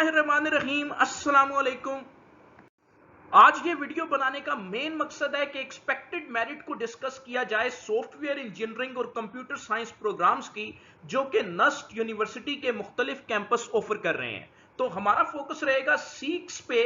बिस्मिल्लाहिर्रहमानिर्रहीम, अस्सलामु अलैकुम। आज ये वीडियो बनाने का मेन मकसद है कि एक्सपेक्टेड मेरिट को डिस्कस किया जाए सॉफ्टवेयर इंजीनियरिंग और कंप्यूटर साइंस प्रोग्राम्स की, जो कि नस्ट यूनिवर्सिटी के मुख्तलिफ कैंपस ऑफर कर रहे हैं। तो हमारा फोकस रहेगा सीक्स पे,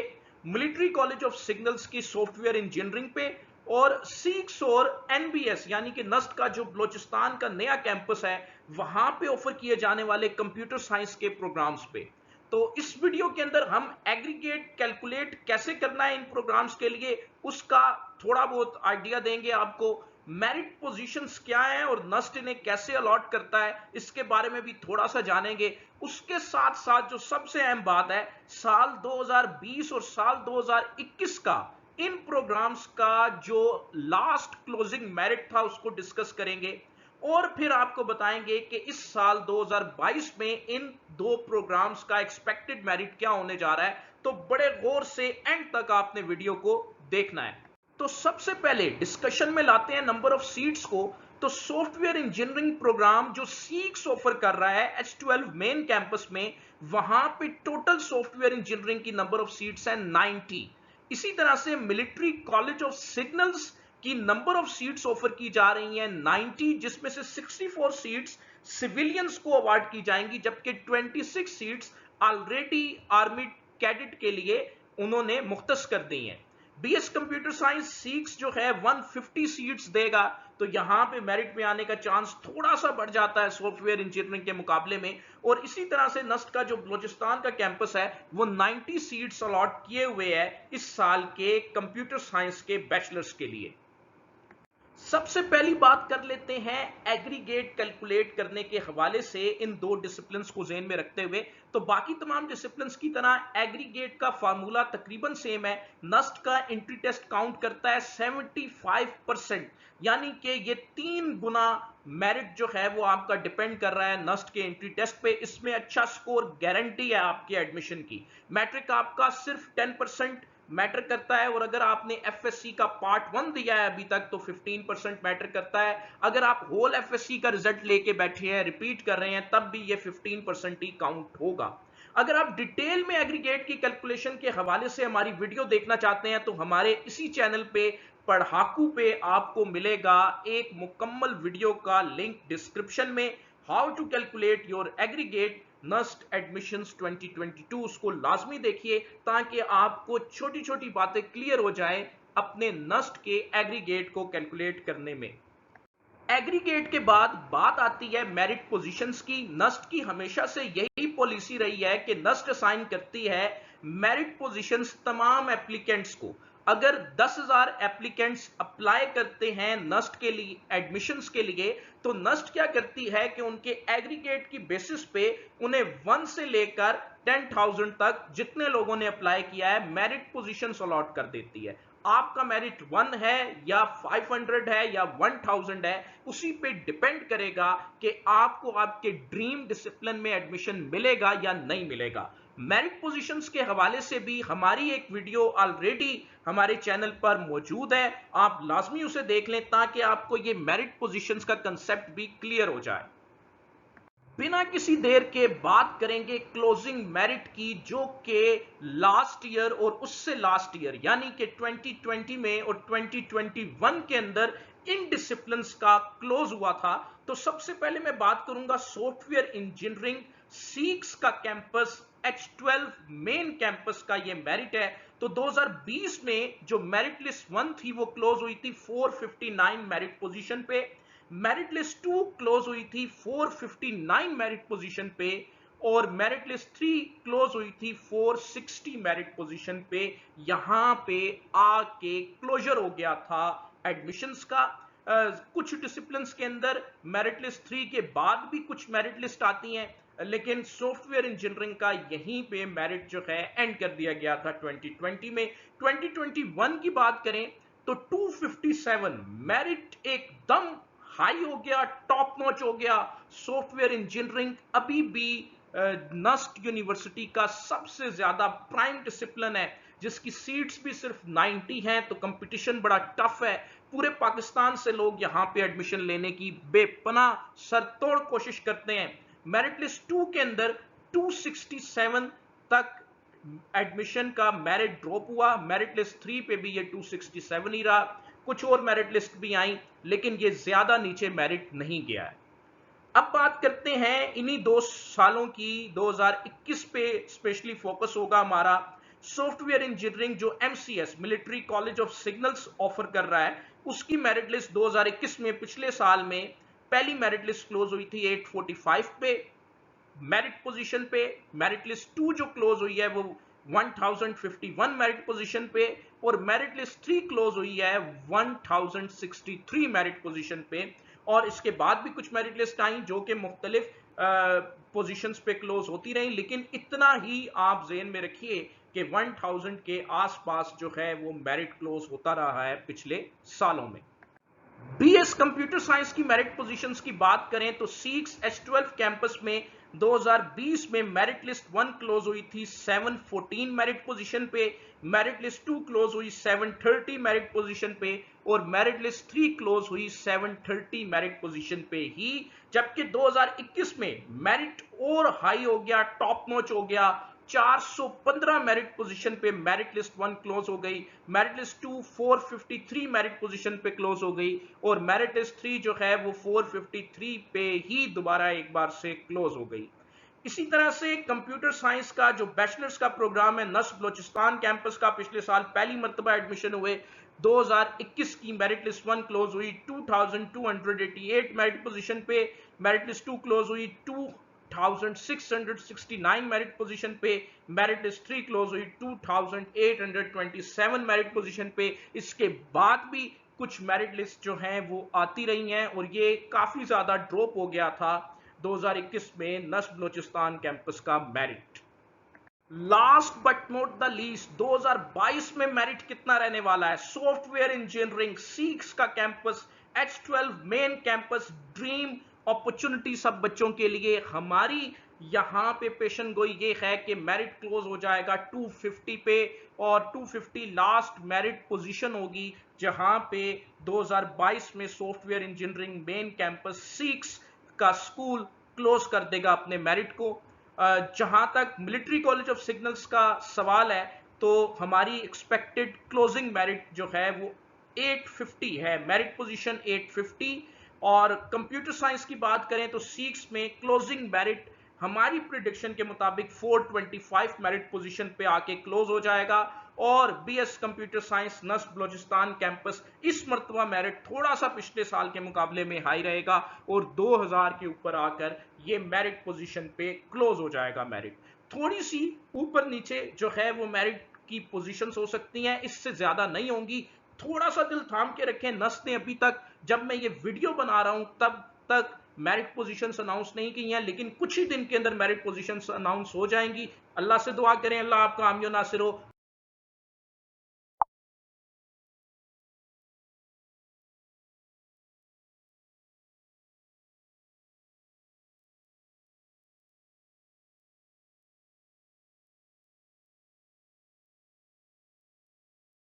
मिलिट्री कॉलेज ऑफ सिग्नल्स की सॉफ्टवेयर इंजीनियरिंग पे, और सीक्स और एनबीएस यानी कि नस्ट का जो बलोचिस्तान का नया कैंपस है वहां पे ऑफर किए जाने वाले कंप्यूटर साइंस के प्रोग्राम्स पे। तो इस वीडियो के अंदर हम एग्रीगेट कैलकुलेट कैसे करना है इन प्रोग्राम्स के लिए उसका थोड़ा बहुत आइडिया देंगे आपको। मेरिट पोजीशंस क्या हैं और नस्ट इन्हें कैसे अलॉट करता है इसके बारे में भी थोड़ा सा जानेंगे। उसके साथ साथ जो सबसे अहम बात है, साल 2020 और साल 2021 का इन प्रोग्राम्स का जो लास्ट क्लोजिंग मेरिट था उसको डिस्कस करेंगे, और फिर आपको बताएंगे कि इस साल 2022 में इन दो प्रोग्राम्स का एक्सपेक्टेड मेरिट क्या होने जा रहा है। तो बड़े गौर से एंड तक आपने वीडियो को देखना है। तो सबसे पहले डिस्कशन में लाते हैं नंबर ऑफ सीट्स को। तो सॉफ्टवेयर इंजीनियरिंग प्रोग्राम जो सीक्स ऑफर कर रहा है H12 मेन कैंपस में, वहां पे टोटल सॉफ्टवेयर इंजीनियरिंग की नंबर ऑफ सीट्स है 90। इसी तरह से मिलिट्री कॉलेज ऑफ सिग्नल्स की नंबर ऑफ सीट्स ऑफर की जा रही हैं 90, जिसमें से 64 सीट्स सिविलियंस को अवार्ड की जाएंगी, जबकि 26 सीट्स ऑलरेडी आर्मी कैडेट के लिए उन्होंने मुख्तस कर दी हैं। बीएस कंप्यूटर साइंस सीक्स जो है 150 सीट्स देगा, तो यहां पे मेरिट में आने का चांस थोड़ा सा बढ़ जाता है सॉफ्टवेयर इंजीनियरिंग के मुकाबले में। और इसी तरह से नस्ट का जो बलोचिस्तान का कैंपस है वो 90 सीट्स अलॉट किए हुए है इस साल के कंप्यूटर साइंस के बैचलर्स के लिए। सबसे पहली बात कर लेते हैं एग्रीगेट कैलकुलेट करने के हवाले से इन दो डिसिप्लिन्स को ज़हन में रखते हुए। तो बाकी तमाम डिसिप्लिन्स की तरह एग्रीगेट का फार्मूला तकरीबन सेम है। नस्ट का एंट्री टेस्ट काउंट करता है 75%, यानी कि ये 3 गुना मेरिट जो है वो आपका डिपेंड कर रहा है नस्ट के एंट्री टेस्ट पे। इसमें अच्छा स्कोर गारंटी है आपके एडमिशन की। मैट्रिक आपका सिर्फ 10% मैटर करता है, और अगर आपने एफएससी का पार्ट 1 दिया है अभी तक तो 15% मैटर करता है। अगर आप होल एफएससी का रिजल्ट लेके बैठे हैं, रिपीट कर रहे हैं, तब भी ये 15% ही काउंट होगा। अगर आप डिटेल में एग्रीगेट की कैलकुलेशन के हवाले से हमारी वीडियो देखना चाहते हैं तो हमारे इसी चैनल पे पढ़ाकू पे आपको मिलेगा एक मुकम्मल वीडियो का लिंक डिस्क्रिप्शन में, how to calculate your aggregate NUST admissions 2022। उसको लाजमी देखिए ताकि आपको छोटी छोटी बातें क्लियर हो जाएं अपने नस्ट के एग्रीगेट को कैलकुलेट करने में। एग्रीगेट के बाद बात आती है मेरिट पोजीशंस की। नस्ट की हमेशा से यही पॉलिसी रही है कि नस्ट असाइन करती है मेरिट पोजीशंस तमाम एप्लीकेंट्स को। अगर 10,000 एप्लीकेंट्स अप्लाई करते हैं नस्ट के लिए एडमिशंस के लिए, तो नस्ट क्या करती है कि उनके एग्रीगेट की बेसिस पे उन्हें 1 से लेकर 10,000 तक जितने लोगों ने अप्लाई किया है मेरिट पोजीशंस अलॉट कर देती है। आपका मेरिट 1 है या 500 है या 1000 है, उसी पे डिपेंड करेगा कि आपको आपके ड्रीम डिसिप्लिन में एडमिशन मिलेगा या नहीं मिलेगा। मेरिट पोजीशंस के हवाले से भी हमारी एक वीडियो ऑलरेडी हमारे चैनल पर मौजूद है, आप लाजमी उसे देख लें ताकि आपको ये मेरिट पोजीशंस का कंसेप्ट भी क्लियर हो जाए। बिना किसी देर के बात करेंगे क्लोजिंग मेरिट की, जो कि लास्ट ईयर और उससे लास्ट ईयर यानी कि 2020 में और 2021 के अंदर इन डिसिप्लिन्स का क्लोज हुआ था। तो सबसे पहले मैं बात करूंगा सॉफ्टवेयर इंजीनियरिंग सीक्स का कैंपस H12 मेन कैंपस का ये मेरिट है। तो 2020 में जो मेरिट लिस्ट 1 थी वो क्लोज हुई थी 459 मेरिट पोजीशन पे। मेरिट लिस्ट 2 क्लोज हुई थी 459 मेरिट पोजीशन पे, और मेरिट लिस्ट 3 क्लोज हुई थी 460 मेरिट पोजीशन पे। यहां पे आके क्लोजर हो गया था एडमिशंस का। कुछ डिसिप्लिन्स के अंदर मेरिट लिस्ट 3 के बाद भी कुछ मेरिट लिस्ट आती हैं, लेकिन सॉफ्टवेयर इंजीनियरिंग का यहीं पे मेरिट जो है एंड कर दिया गया था 2020 में। 2021 की बात करें तो 257 मेरिट एकदम हाई हो गया, टॉप नॉच हो गया। सॉफ्टवेयर इंजीनियरिंग अभी भी नस्ट यूनिवर्सिटी का सबसे ज्यादा प्राइम डिसिप्लिन है, जिसकी सीट्स भी सिर्फ 90 हैं। तो कंपटीशन बड़ा टफ है। पूरे पाकिस्तान से लोग यहां पे एडमिशन लेने की बेपनाह सरतोड़ कोशिश करते हैं। मेरिट लिस्ट 2 के अंदर 267 तक एडमिशन का मेरिट ड्रॉप हुआ, मेरिट लिस्ट 3 पे भी ये 267 ही रहा। कुछ और मेरिट लिस्ट भी आई लेकिन ये ज्यादा नीचे मेरिट नहीं गया है। अब बात करते हैं इन्हीं 2 सालों की, 2021 पे स्पेशली फोकस होगा हमारा। सॉफ्टवेयर इंजीनियरिंग जो MCS military college of signals offer कर रहा है, उसकी मेरिट लिस्ट 2021 में पिछले साल में पहली मेरिट लिस्ट क्लोज हुई थी 845 पे मेरिट पोजीशन पे। मेरिट लिस्ट 2 जो क्लोज हुई है वो 1051 मेरिट पोजीशन पे, और मेरिट लिस्ट 3 क्लोज हुई है 1063 मेरिट पोजीशन पे। और इसके बाद भी कुछ मेरिट लिस्ट आई जो कि मुख्तलिफ पोजीशंस पे क्लोज होती रही, लेकिन इतना ही आप ज़हन में रखिए कि 1000 के आसपास जो है वो मेरिट क्लोज होता रहा है पिछले सालों में। बीएस कंप्यूटर साइंस की मेरिट पोजीशंस की बात करें तो सीक्स H12 कैंपस में 2020 में मेरिट लिस्ट 1 क्लोज हुई थी 714 मेरिट पोजीशन पे, मेरिट लिस्ट 2 क्लोज हुई 730 मेरिट पोजीशन पे, और मेरिट लिस्ट 3 क्लोज हुई 730 मेरिट पोजीशन पे ही। जबकि 2021 में मेरिट और हाई हो गया, टॉप नॉच हो गया, 415 मेरिट पोजीशन पे मेरिट लिस्ट 1 क्लोज हो गई, मेरिट लिस्ट 2 453 मेरिट पोजीशन पे क्लोज हो गई, और मेरिट लिस्ट 3 जो है वो 453 पे ही दोबारा एक बार से क्लोज हो गई। इसी तरह से कंप्यूटर साइंस का जो बैचलर्स का प्रोग्राम है नस्ब बलोचिस्तान कैंपस का, पिछले साल पहली मर्तबा एडमिशन हुए, 2021 की मेरिट लिस्ट 1 क्लोज हुई 2288 मेरिट पोजीशन पे, मेरिट लिस्ट 2 क्लोज हुई 2669 मेरिट पोजीशन पे, मेरिट लिस्ट 3 क्लोज हुई 2827 मेरिट पोजीशन पे। इसके बाद भी कुछ मेरिट लिस्ट जो हैं वो आती रही हैं, और ये काफी ज्यादा ड्रॉप हो गया था 2021 में नस्ब बलोचिस्तान कैंपस का merit. Last but not the least, 2022 में मेरिट कितना रहने वाला है? सॉफ्टवेयर इंजीनियरिंग सीक्स का campus, H12 main campus, dream opportunity सब बच्चों के लिए। हमारी यहां पे पेशन गोई ये है कि मेरिट क्लोज हो जाएगा 250 पे, और 250 लास्ट मेरिट पोजीशन होगी, जहां पे 2022 में सॉफ्टवेयर इंजीनियरिंग मेन कैंपस सीक्स का स्कूल क्लोज कर देगा अपने मेरिट को। जहां तक मिलिट्री कॉलेज ऑफ सिग्नल्स का सवाल है, तो हमारी एक्सपेक्टेड क्लोजिंग मेरिट जो है वो 850 है, मेरिट पोजीशन 850। और कंप्यूटर साइंस की बात करें तो सीक्स में क्लोजिंग मेरिट हमारी प्रिडिक्शन के मुताबिक 425 मेरिट पोजीशन पे आके क्लोज हो जाएगा। और बीएस कंप्यूटर साइंस नस्ब बलोचिस्तान कैंपस इस मर्तबा मेरिट थोड़ा सा पिछले साल के मुकाबले में हाई रहेगा, और 2000 के ऊपर आकर ये मेरिट पोजीशन पे क्लोज हो जाएगा। मेरिट थोड़ी सी ऊपर नीचे जो है वो मेरिट की पोजीशंस हो सकती हैं, इससे ज्यादा नहीं होंगी। थोड़ा सा दिल थाम के रखें, नस ने अभी तक जब मैं ये वीडियो बना रहा हूं तब तक मेरिट पोजीशंस अनाउंस नहीं की हैं, लेकिन कुछ ही दिन के अंदर मेरिट पोजीशंस अनाउंस हो जाएंगी। अल्लाह से दुआ करें अल्लाह आपका आमियो नासिर हो।